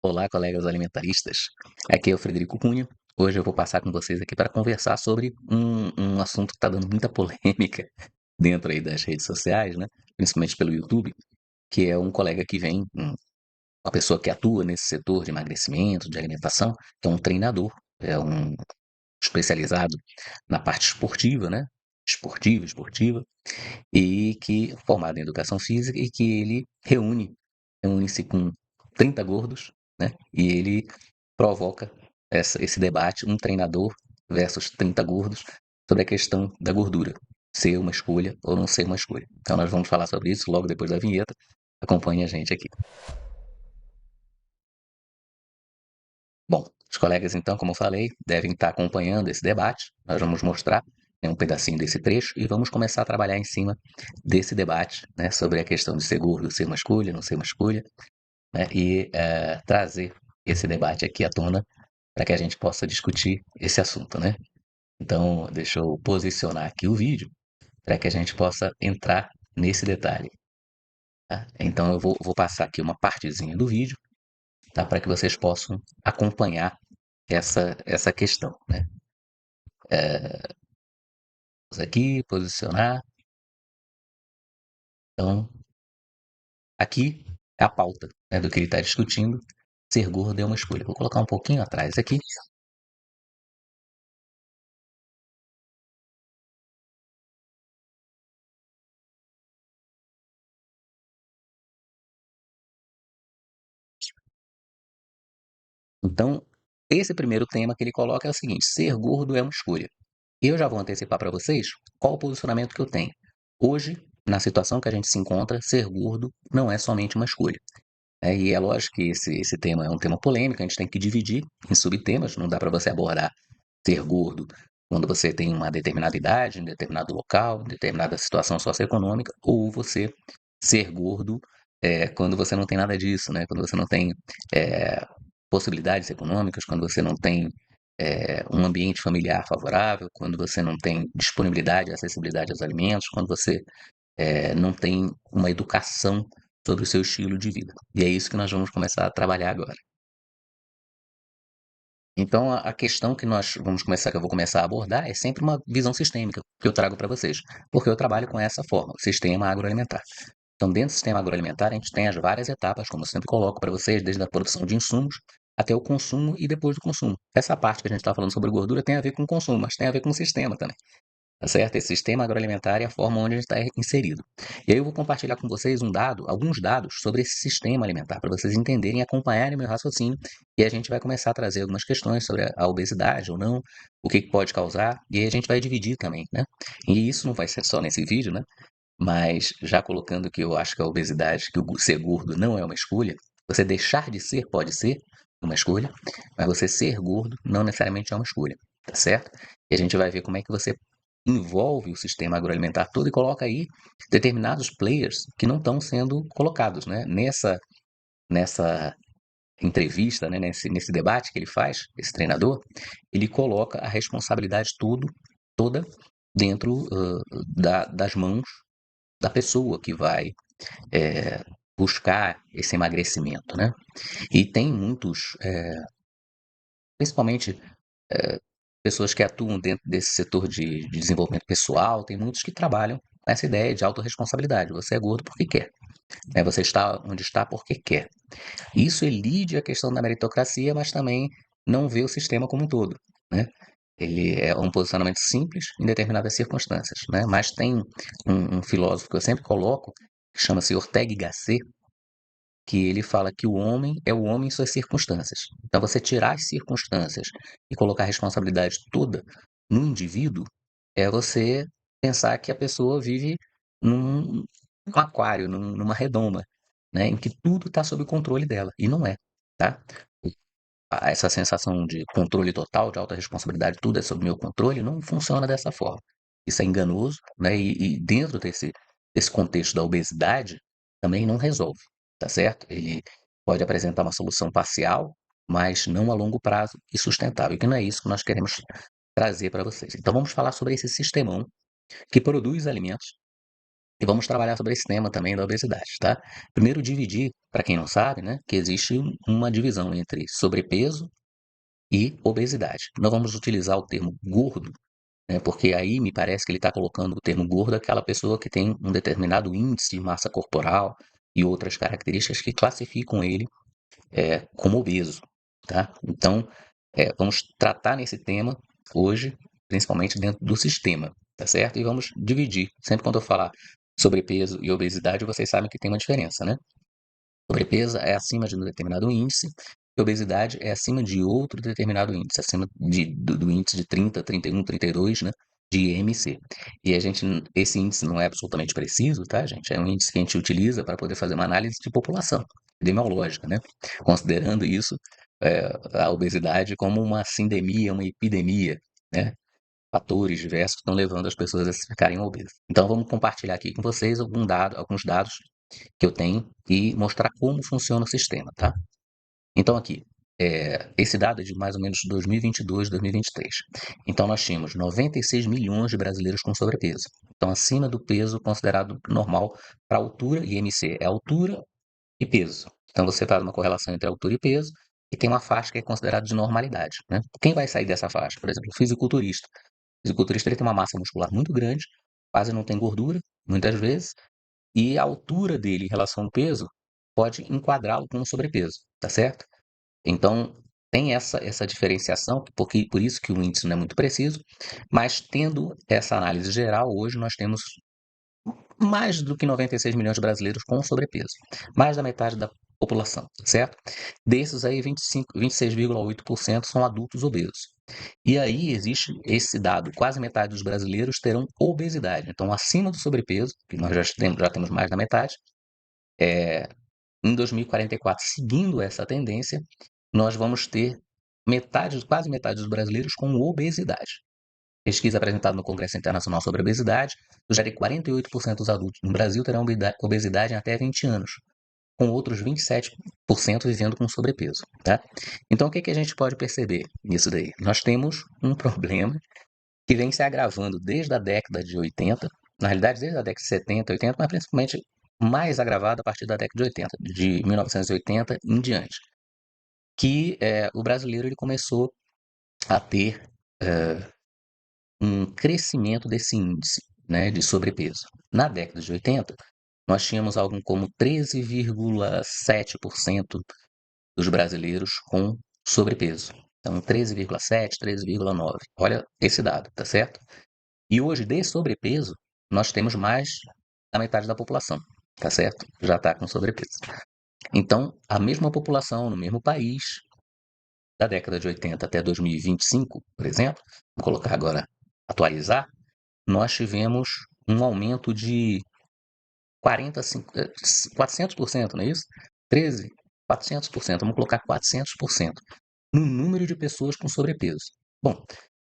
Olá, colegas alimentaristas. Aqui é o Frederico Cunha. Hoje eu vou passar com vocês aqui para conversar sobre um assunto que está dando muita polêmica dentro aí das redes sociais, né? Principalmente pelo YouTube, que é um colega que vem, uma pessoa que atua nesse setor de emagrecimento, de alimentação, que é um treinador, é um especializado na parte esportiva, né? Esportiva, e que formado em educação física e que ele reúne-se com 30 gordos, né? E ele provoca esse debate, um treinador versus 30 gordos, sobre a questão da gordura, ser uma escolha ou não ser uma escolha. Então nós vamos falar sobre isso logo depois da vinheta. Acompanhe a gente aqui. Bom, os colegas então, como eu falei, devem estar acompanhando esse debate. Nós vamos mostrar, né, um pedacinho desse trecho e vamos começar a trabalhar em cima desse debate, né, sobre a questão de ser gordo, ser uma escolha, não ser uma escolha, né, e trazer esse debate aqui à tona para que a gente possa discutir esse assunto, né? Então, deixa eu posicionar aqui o vídeo para que a gente possa entrar nesse detalhe, tá? Então, eu vou passar aqui uma partezinha do vídeo, tá? Para que vocês possam acompanhar essa questão, né? Vamos aqui, posicionar. Então, aqui é a pauta, né, do que ele está discutindo. Ser gordo é uma escolha. Vou colocar um pouquinho atrás aqui. Então, esse primeiro tema que ele coloca é o seguinte: ser gordo é uma escolha. Eu já vou antecipar para vocês qual o posicionamento que eu tenho. Hoje, na situação que a gente se encontra, ser gordo não é somente uma escolha. E é lógico que esse tema é um tema polêmico, a gente tem que dividir em subtemas, não dá para você abordar ser gordo quando você tem uma determinada idade, em determinado local, em determinada situação socioeconômica, ou você ser gordo quando você não tem nada disso, né? Quando você não tem é, possibilidades econômicas, quando você não tem um ambiente familiar favorável, quando você não tem disponibilidade e acessibilidade aos alimentos, quando você não tem uma educação sobre o seu estilo de vida. E é isso que nós vamos começar a trabalhar agora. Então, a questão que nós vamos começar, que eu vou começar a abordar, é sempre uma visão sistêmica que eu trago para vocês, porque eu trabalho com essa forma, o sistema agroalimentar. Então, dentro do sistema agroalimentar, a gente tem as várias etapas, como eu sempre coloco para vocês, desde a produção de insumos até o consumo e depois do consumo. Essa parte que a gente está falando sobre gordura tem a ver com o consumo, mas tem a ver com o sistema também. Tá certo? Esse sistema agroalimentar é a forma onde a gente está inserido. E aí eu vou compartilhar com vocês alguns dados sobre esse sistema alimentar, para vocês entenderem e acompanharem meu raciocínio. E a gente vai começar a trazer algumas questões sobre a obesidade ou não, o que pode causar, e aí a gente vai dividir também, né? E isso não vai ser só nesse vídeo, né? Mas já colocando que eu acho que a obesidade, que o ser gordo não é uma escolha, você deixar de ser pode ser uma escolha, mas você ser gordo não necessariamente é uma escolha, tá certo? E a gente vai ver como é que você envolve o sistema agroalimentar todo e coloca aí determinados players que não estão sendo colocados, né? Nessa entrevista, né? Nesse debate que ele faz, esse treinador, ele coloca a responsabilidade toda dentro das mãos da pessoa que vai buscar esse emagrecimento, né? E tem muitos, principalmente pessoas que atuam dentro desse setor de desenvolvimento pessoal, tem muitos que trabalham com essa ideia de autorresponsabilidade. Você é gordo porque quer, né? Você está onde está porque quer. Isso elide a questão da meritocracia, mas também não vê o sistema como um todo, né? Ele é um posicionamento simples em determinadas circunstâncias, né? Mas tem um filósofo que eu sempre coloco, que chama-se Ortega y Gasset, que ele fala que o homem é o homem em suas circunstâncias. Então, você tirar as circunstâncias e colocar a responsabilidade toda no indivíduo é você pensar que a pessoa vive num aquário, numa redoma, né, em que tudo está sob o controle dela, e não é, tá? Essa sensação de controle total, de alta responsabilidade, tudo é sob meu controle, não funciona dessa forma. Isso é enganoso, né? E dentro desse contexto da obesidade, também não resolve, tá certo? Ele pode apresentar uma solução parcial, mas não a longo prazo e sustentável, que não é isso que nós queremos trazer para vocês. Então vamos falar sobre esse sistemão que produz alimentos, E vamos trabalhar sobre esse tema também da obesidade, tá? Primeiro, dividir, para quem não sabe, né, que existe uma divisão entre sobrepeso e obesidade. Não vamos utilizar o termo gordo, né, porque aí me parece que ele está colocando o termo gordo aquela pessoa que tem um determinado índice de massa corporal e outras características que classificam ele como obeso, tá? Então, vamos tratar nesse tema hoje, principalmente dentro do sistema, tá certo? E vamos dividir. Sempre quando eu falar sobrepeso e obesidade, vocês sabem que tem uma diferença, né? Sobrepeso é acima de um determinado índice, e obesidade é acima de outro determinado índice, acima do índice de 30, 31, 32, né? De IMC. E esse índice não é absolutamente preciso, tá, gente? É um índice que a gente utiliza para poder fazer uma análise de população epidemiológica, né? Considerando isso, a obesidade como uma sindemia, uma epidemia, né? Fatores diversos que estão levando as pessoas a ficarem obesas. Então, vamos compartilhar aqui com vocês alguns dados que eu tenho e mostrar como funciona o sistema, tá? Então, aqui, esse dado é de mais ou menos 2022, 2023. Então, nós tínhamos 96 milhões de brasileiros com sobrepeso. Então, acima do peso considerado normal para altura, IMC é altura e peso. Então, você faz uma correlação entre altura e peso e tem uma faixa que é considerada de normalidade, né? Quem vai sair dessa faixa? Por exemplo, o fisiculturista. O fisiculturista ele tem uma massa muscular muito grande, quase não tem gordura, muitas vezes, e a altura dele em relação ao peso pode enquadrá-lo como sobrepeso, tá certo? Então, tem essa diferenciação, porque por isso que o índice não é muito preciso, mas tendo essa análise geral, hoje nós temos mais do que 96 milhões de brasileiros com sobrepeso, mais da metade da população, certo? Desses aí, 26,8% são adultos obesos. E aí existe esse dado, quase metade dos brasileiros terão obesidade. Então, acima do sobrepeso, que nós já temos mais da metade, em 2044, seguindo essa tendência, nós vamos ter quase metade dos brasileiros com obesidade. Pesquisa apresentada no Congresso Internacional sobre Obesidade sugere que 48% dos adultos no Brasil terão obesidade em até 20 anos, com outros 27% vivendo com sobrepeso, tá? Então, o que que a gente pode perceber nisso daí? Nós temos um problema que vem se agravando desde a década de 80, na realidade desde a década de 70, 80, mas principalmente mais agravado a partir da década de 80, de 1980 em diante, que o brasileiro ele começou a ter um crescimento desse índice, né, de sobrepeso. Na década de 80, nós tínhamos algo como 13,7% dos brasileiros com sobrepeso. Então, 13,7, 13,9. Olha esse dado, tá certo? E hoje, de sobrepeso, nós temos mais da metade da população, tá certo? Já está com sobrepeso. Então, a mesma população no mesmo país, da década de 80 até 2025, por exemplo, vou colocar agora, atualizar, nós tivemos um aumento de 400%, não é isso? 13, 400%, vamos colocar 400% no número de pessoas com sobrepeso. Bom,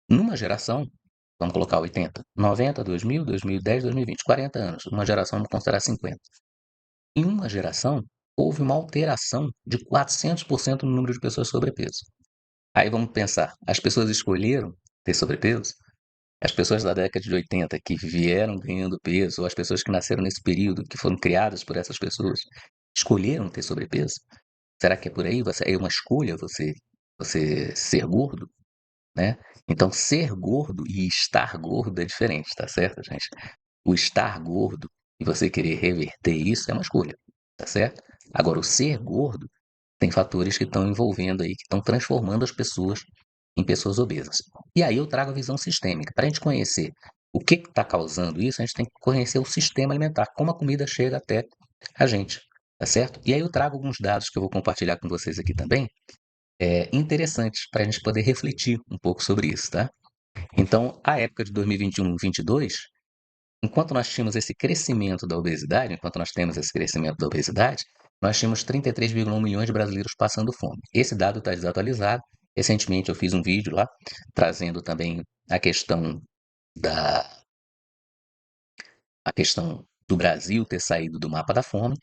numa geração, vamos colocar 80, 90, 2000, 2010, 2020, 40 anos, uma geração vamos considerar 50. Em uma geração, houve uma alteração de 400% no número de pessoas sobrepeso. Aí vamos pensar, as pessoas escolheram ter sobrepeso? As pessoas da década de 80 que vieram ganhando peso, ou as pessoas que nasceram nesse período, que foram criadas por essas pessoas, escolheram ter sobrepeso? Será que é por aí? É uma escolha você ser gordo, né? Então, ser gordo e estar gordo é diferente, tá certo, gente? O estar gordo e você querer reverter isso é uma escolha, tá certo? Agora, o ser gordo tem fatores que estão envolvendo aí, que estão transformando as pessoas em pessoas obesas. E aí eu trago a visão sistêmica. Para a gente conhecer o que está causando isso, a gente tem que conhecer o sistema alimentar, como a comida chega até a gente, tá certo? E aí eu trago alguns dados que eu vou compartilhar com vocês aqui também, interessantes para a gente poder refletir um pouco sobre isso, tá? Então, a época de 2021 e 2022, enquanto nós tínhamos esse crescimento da obesidade, enquanto nós temos esse crescimento da obesidade, nós tínhamos 33,1 milhões de brasileiros passando fome. Esse dado está desatualizado. Recentemente eu fiz um vídeo lá, trazendo também a questão da a questão do Brasil ter saído do mapa da fome.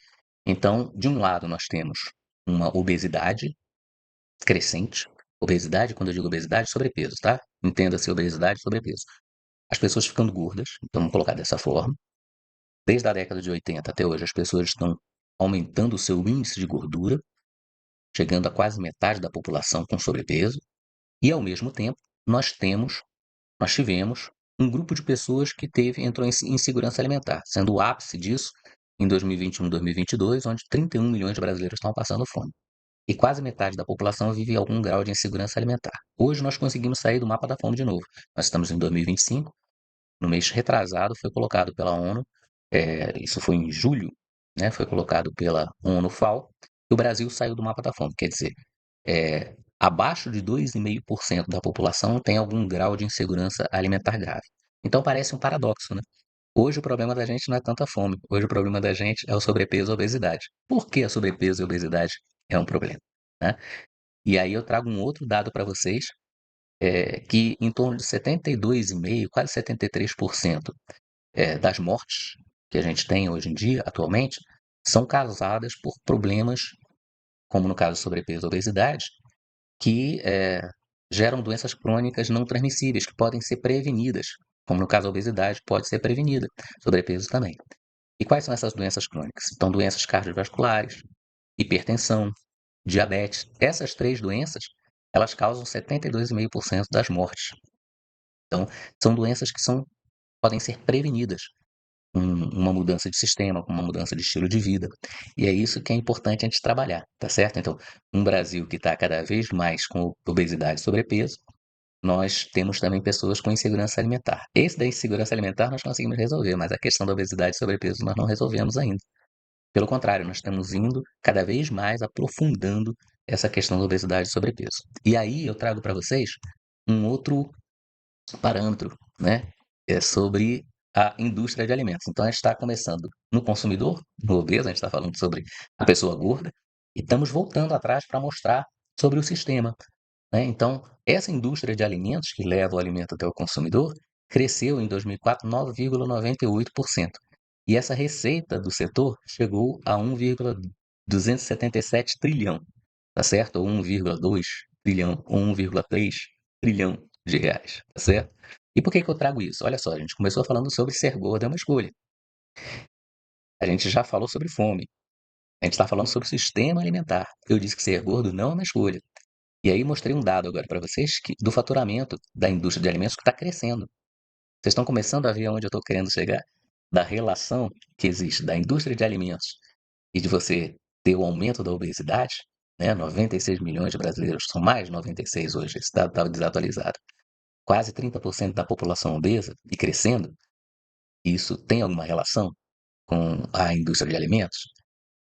Então, de um lado, nós temos uma obesidade crescente. Obesidade, quando eu digo obesidade, sobrepeso, tá? Entenda-se obesidade e sobrepeso. As pessoas ficando gordas, então vamos colocar dessa forma. Desde a década de 80 até hoje, as pessoas estão aumentando o seu índice de gordura, chegando a quase metade da população com sobrepeso, e ao mesmo tempo, nós tivemos um grupo de pessoas que entrou em insegurança alimentar, sendo o ápice disso em 2021 e 2022, onde 31 milhões de brasileiros estão passando fome. E quase metade da população vive algum grau de insegurança alimentar. Hoje nós conseguimos sair do mapa da fome de novo. Nós estamos em 2025, no mês retrasado foi colocado pela ONU, isso foi em julho, né, foi colocado pela ONU-FAO, que o Brasil saiu do mapa da fome. Quer dizer, abaixo de 2,5% da população tem algum grau de insegurança alimentar grave. Então parece um paradoxo, né? Hoje o problema da gente não é tanta fome, hoje o problema da gente é o sobrepeso e a obesidade. Por que a sobrepeso e a obesidade é um problema, né? E aí eu trago um outro dado para vocês, que em torno de 72,5%, quase 73%, das mortes que a gente tem hoje em dia, atualmente, são causadas por problemas, como no caso sobrepeso e obesidade, que geram doenças crônicas não transmissíveis, que podem ser prevenidas, como no caso a obesidade pode ser prevenida, sobrepeso também. E quais são essas doenças crônicas? Então, doenças cardiovasculares, hipertensão, diabetes. Essas três doenças, elas causam 72,5% das mortes. Então, são doenças que podem ser prevenidas com uma mudança de sistema, com uma mudança de estilo de vida. E é isso que é importante a gente trabalhar, tá certo? Então, um Brasil que está cada vez mais com obesidade e sobrepeso, nós temos também pessoas com insegurança alimentar. Esse da insegurança alimentar nós conseguimos resolver, mas a questão da obesidade e sobrepeso nós não resolvemos ainda. Pelo contrário, nós estamos indo cada vez mais aprofundando essa questão da obesidade e sobrepeso. E aí eu trago para vocês um outro parâmetro, né? É sobre a indústria de alimentos. Então, a gente está começando no consumidor, no obeso, a gente está falando sobre a pessoa gorda, e estamos voltando atrás para mostrar sobre o sistema, né? Então, essa indústria de alimentos que leva o alimento até o consumidor cresceu em 2004 9,98%. E essa receita do setor chegou a 1,277 trilhão, tá certo? Ou 1,2 trilhão, ou 1,3 trilhão de reais, tá certo? E por que eu trago isso? Olha só, a gente começou falando sobre ser gordo é uma escolha. A gente já falou sobre fome. A gente está falando sobre sistema alimentar. Eu disse que ser gordo não é uma escolha. E aí mostrei um dado agora para vocês do faturamento da indústria de alimentos que está crescendo. Vocês estão começando a ver aonde eu estou querendo chegar? Da relação que existe da indústria de alimentos e de você ter o aumento da obesidade, né? 96 milhões de brasileiros, são mais de 96 hoje, esse dado estava desatualizado. Quase 30% da população obesa e crescendo, isso tem alguma relação com a indústria de alimentos?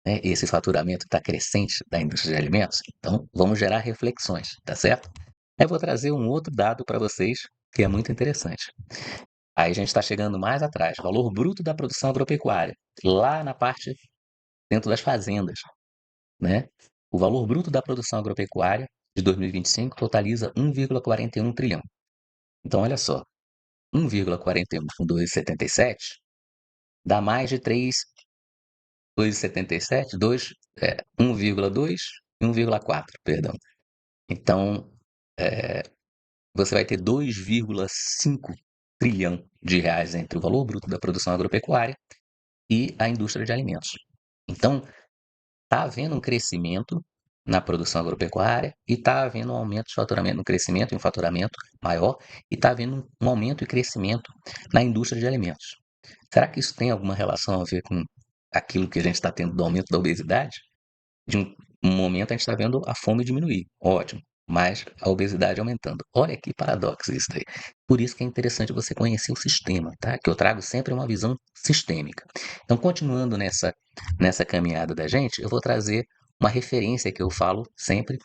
Né? Esse faturamento está crescente da indústria de alimentos? Então, vamos gerar reflexões, tá certo? Eu vou trazer um outro dado para vocês que é muito interessante. Aí a gente está chegando mais atrás, valor bruto da produção agropecuária, lá na parte dentro das fazendas, né? O valor bruto da produção agropecuária de 2025 totaliza 1,41 trilhão. Então, olha só, 1,41 com 2,77 dá mais de 2,77, 1,2 e 1,4, perdão. Então, você vai ter 2,5 trilhão de reais entre o valor bruto da produção agropecuária e a indústria de alimentos. Então, está havendo um crescimento na produção agropecuária e está havendo um aumento de faturamento, um crescimento em um faturamento maior e está havendo um aumento e crescimento na indústria de alimentos. Será que isso tem alguma relação a ver com aquilo que a gente está tendo do aumento da obesidade? De um momento a gente está vendo a fome diminuir, ótimo, mas a obesidade aumentando. Olha que paradoxo isso daí. Por isso que é interessante você conhecer o sistema, tá? Que eu trago sempre uma visão sistêmica. Então, continuando nessa caminhada da gente, eu vou trazer uma referência que eu falo sempre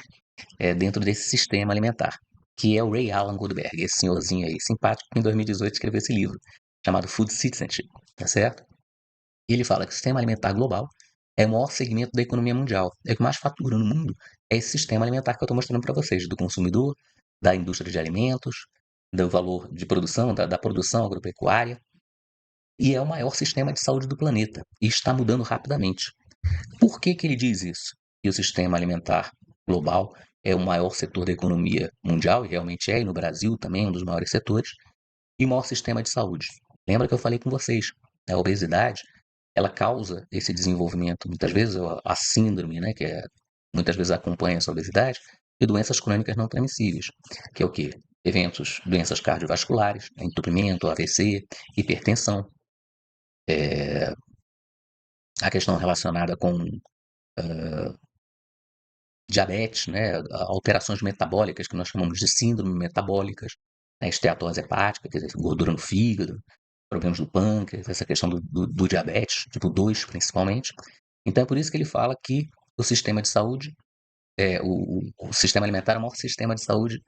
dentro desse sistema alimentar, que é o Ray Alan Goldberg, esse senhorzinho aí, simpático, que em 2018 escreveu esse livro, chamado Food Citizenship, tá certo? E ele fala que o sistema alimentar global é o maior segmento da economia mundial. É o que mais fatura no mundo. É esse sistema alimentar que eu estou mostrando para vocês, do consumidor, da indústria de alimentos, do valor de produção, da produção agropecuária. E é o maior sistema de saúde do planeta. E está mudando rapidamente. Por que que ele diz isso? Que o sistema alimentar global é o maior setor da economia mundial, e realmente é, e no Brasil também é um dos maiores setores, e o maior sistema de saúde. Lembra que eu falei com vocês, a obesidade ela causa esse desenvolvimento, muitas vezes, a síndrome, né, muitas vezes acompanha essa obesidade, e doenças crônicas não transmissíveis, que é o quê? Doenças cardiovasculares, né, entupimento, AVC, hipertensão, a questão relacionada com diabetes, né, alterações metabólicas, que nós chamamos de síndrome metabólicas, né, esteatose hepática, quer dizer, gordura no fígado, problemas do pâncreas, essa questão do diabetes, tipo 2 principalmente. Então é por isso que ele fala que o sistema de saúde, o sistema alimentar é o maior sistema de saúde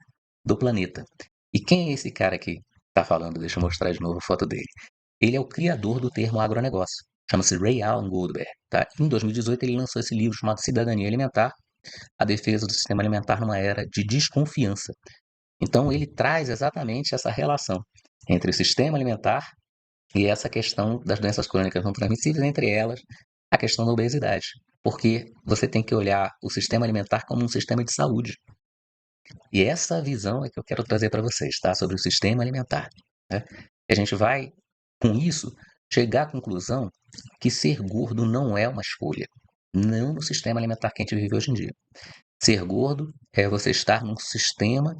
do planeta. E quem é esse cara que está falando? Deixa eu mostrar de novo a foto dele. Ele é o criador do termo agronegócio. Chama-se Ray Alan Goldberg. Tá? Em 2018, ele lançou esse livro chamado Cidadania Alimentar, a defesa do sistema alimentar numa era de desconfiança. Então, ele traz exatamente essa relação entre o sistema alimentar e essa questão das doenças crônicas não transmissíveis, entre elas a questão da obesidade. Porque você tem que olhar o sistema alimentar como um sistema de saúde. E essa visão é que eu quero trazer para vocês, tá? Sobre o sistema alimentar. Né? E a gente vai, com isso, chegar à conclusão que ser gordo não é uma escolha. Não no sistema alimentar que a gente vive hoje em dia. Ser gordo é você estar num sistema,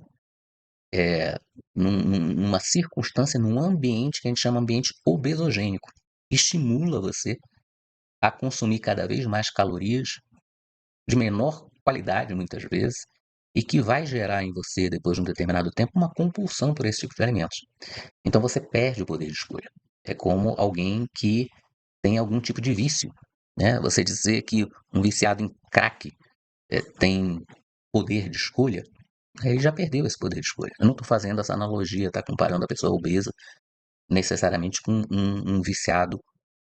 numa circunstância, num ambiente que a gente chama ambiente obesogênico. Estimula você a consumir cada vez mais calorias, de menor qualidade, muitas vezes, e que vai gerar em você, depois de um determinado tempo, uma compulsão por esse tipo de alimentos. Então você perde o poder de escolha. É como alguém que tem algum tipo de vício. Né? Você dizer que um viciado em crack tem poder de escolha, ele já perdeu esse poder de escolha. Eu não estou fazendo essa analogia, tá comparando a pessoa obesa necessariamente com um viciado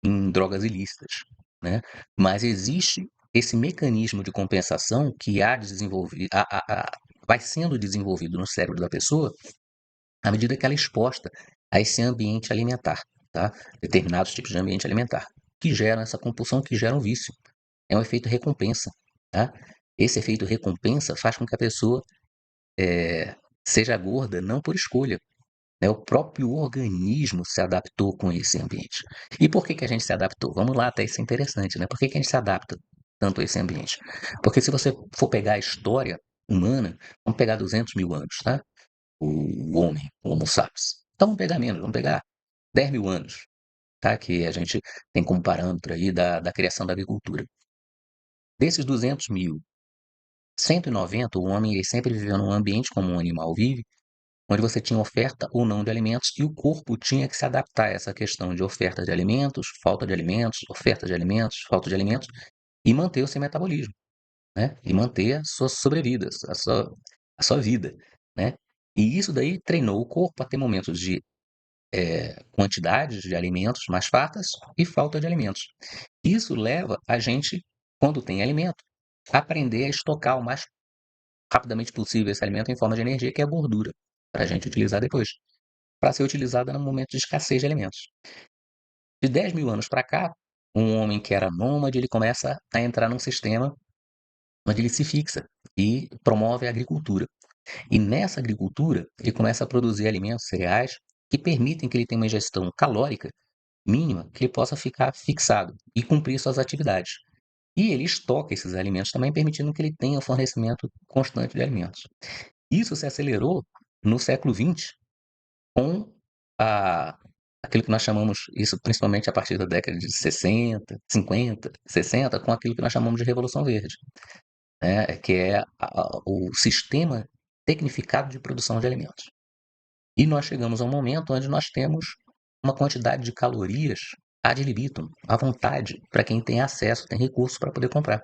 em drogas ilícitas, né? Mas existe esse mecanismo de compensação que vai sendo desenvolvido no cérebro da pessoa à medida que ela é exposta a esse ambiente alimentar, tá? Determinados tipos de ambiente alimentar, que geram essa compulsão, que geram vício. É um efeito recompensa, tá? Esse efeito recompensa faz com que a pessoa seja gorda não por escolha, né? O próprio organismo se adaptou com esse ambiente. E por que que a gente se adaptou? Vamos lá, até isso é interessante, né? Por que que a gente se adapta tanto a esse ambiente? Porque se você for pegar a história humana, vamos pegar 200 mil anos, tá? O homem, o Homo sapiens. Então vamos pegar menos, vamos pegar 10 mil anos, tá? Que a gente tem como parâmetro aí da criação da agricultura. Desses 200 mil, 190, o homem ele sempre viveu num ambiente como um animal vive, onde você tinha oferta ou não de alimentos e o corpo tinha que se adaptar a essa questão de oferta de alimentos, falta de alimentos, oferta de alimentos, falta de alimentos e manter o seu metabolismo, né? E manter a sua sobrevida, a sua vida, né? E isso daí treinou o corpo a ter momentos de quantidades de alimentos mais fartas e falta de alimentos. Isso leva a gente, quando tem alimento, a aprender a estocar o mais rapidamente possível esse alimento em forma de energia, que é a gordura, para a gente utilizar depois, para ser utilizada no momento de escassez de alimentos. De 10 mil anos para cá, um homem que era nômade, ele começa a entrar num sistema onde ele se fixa e promove a agricultura. E nessa agricultura, ele começa a produzir alimentos, cereais, que permitem que ele tenha uma ingestão calórica mínima, que ele possa ficar fixado e cumprir suas atividades. E ele estoca esses alimentos também, permitindo que ele tenha um fornecimento constante de alimentos. Isso se acelerou no século XX, com a aquilo que nós chamamos, isso principalmente a partir da década de 60, 50, 60, com aquilo que nós chamamos de Revolução Verde, né, que é o sistema tecnificado de produção de alimentos. E nós chegamos a um momento onde nós temos uma quantidade de calorias ad libitum, à vontade, para quem tem acesso, tem recurso para poder comprar.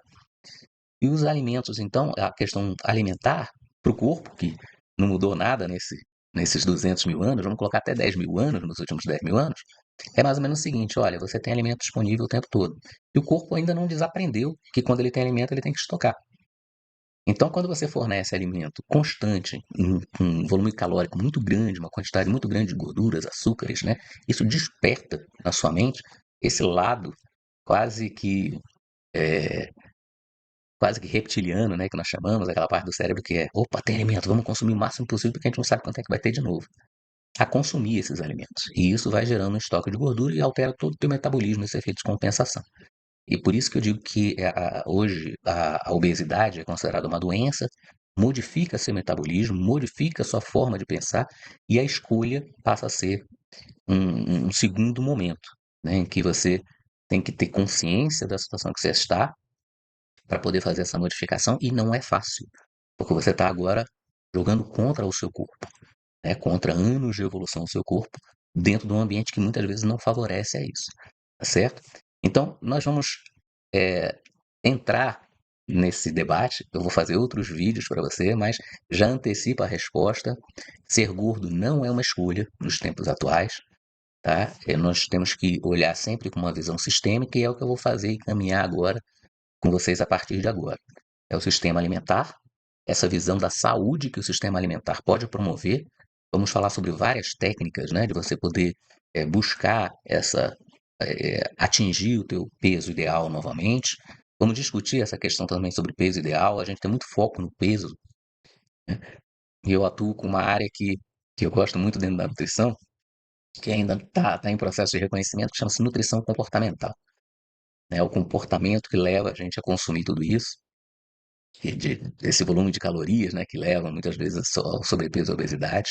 E os alimentos, então, a questão alimentar para o corpo, que não mudou nada nesses 200 mil anos, vamos colocar até 10 mil anos, nos últimos 10 mil anos, é mais ou menos o seguinte: olha, você tem alimento disponível o tempo todo. E o corpo ainda não desaprendeu que quando ele tem alimento, ele tem que estocar. Então, quando você fornece alimento constante, em um volume calórico muito grande, uma quantidade muito grande de gorduras, açúcares, né? Isso desperta na sua mente esse lado quase que é, quase que reptiliano, né, que nós chamamos, aquela parte do cérebro que é, opa, tem alimento, vamos consumir o máximo possível porque a gente não sabe quanto é que vai ter de novo. a consumir esses alimentos. E isso vai gerando um estoque de gordura e altera todo o teu metabolismo, esse efeito de compensação. E por isso que eu digo que hoje a obesidade é considerada uma doença, modifica seu metabolismo, modifica sua forma de pensar e a escolha passa a ser um segundo momento, né, em que você tem que ter consciência da situação que você está para poder fazer essa modificação e não é fácil, porque você está agora jogando contra o seu corpo, né, contra anos de evolução do seu corpo, dentro de um ambiente que muitas vezes não favorece a isso, tá certo? Então, nós vamos é, entrar nesse debate. Eu vou fazer outros vídeos para você, mas já antecipa a resposta. Ser gordo não é uma escolha nos tempos atuais, tá? Nós temos que olhar sempre com uma visão sistêmica e é o que eu vou fazer e caminhar agora com vocês a partir de agora. É o sistema alimentar, essa visão da saúde que o sistema alimentar pode promover. Vamos falar sobre várias técnicas, né, de você poder buscar atingir o teu peso ideal novamente. Vamos discutir essa questão também sobre peso ideal. A gente tem muito foco no peso, né? E eu atuo com uma área que eu gosto muito dentro da nutrição, que ainda está em processo de reconhecimento, que chama-se nutrição comportamental. É o comportamento que leva a gente a consumir tudo isso, esse volume de calorias, né, que leva muitas vezes ao sobrepeso e obesidade,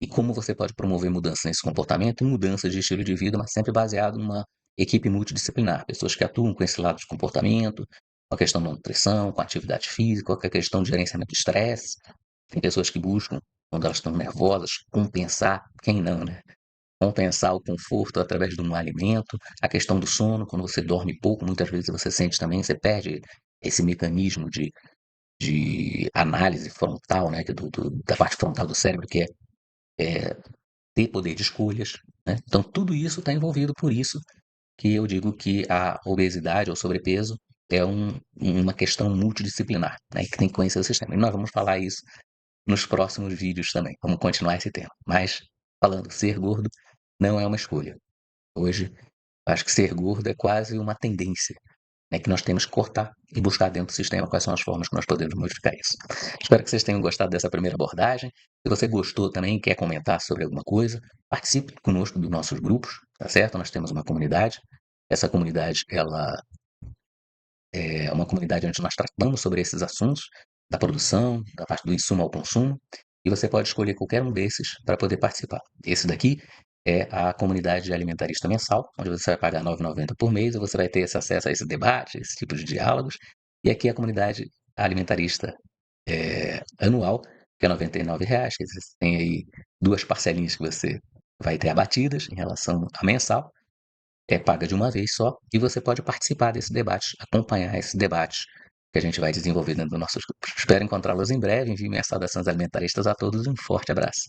e como você pode promover mudança nesse comportamento e mudanças de estilo de vida, mas sempre baseado numa equipe multidisciplinar, pessoas que atuam com esse lado de comportamento, com a questão da nutrição, com a atividade física, com a questão de gerenciamento de estresse. Tem pessoas que buscam, quando elas estão nervosas, compensar, quem não, né? Compensar o conforto através de um alimento, a questão do sono, quando você dorme pouco, muitas vezes você sente também, você perde esse mecanismo de análise frontal, né, da parte frontal do cérebro, que é ter poder de escolhas, né? Então, tudo isso está envolvido, por isso que eu digo que a obesidade ou sobrepeso é uma questão multidisciplinar, né, que tem que conhecer o sistema. E nós vamos falar isso nos próximos vídeos também, vamos continuar esse tema. Mas, falando, ser gordo não é uma escolha. Hoje, acho que ser gordo é quase uma tendência, né, que nós temos que cortar e buscar dentro do sistema quais são as formas que nós podemos modificar isso. Espero que vocês tenham gostado dessa primeira abordagem. Se você gostou também e quer comentar sobre alguma coisa, participe conosco dos nossos grupos, tá certo? Nós temos uma comunidade. Essa comunidade, ela é uma comunidade onde nós tratamos sobre esses assuntos, da produção, da parte do insumo ao consumo, e você pode escolher qualquer um desses para poder participar. Esse daqui é a comunidade alimentarista mensal, onde você vai pagar R$ 9,90 por mês e você vai ter esse acesso a esse debate, esse tipo de diálogos. E aqui é a comunidade alimentarista anual, que é R$ 99,00, que você tem aí duas parcelinhas que você vai ter abatidas em relação a mensal, paga de uma vez só, e você pode participar desse debate, acompanhar esse debate que a gente vai desenvolver dentro dos nossos grupos. Espero encontrá-los em breve. Envie minhas saudações alimentaristas a todos e um forte abraço.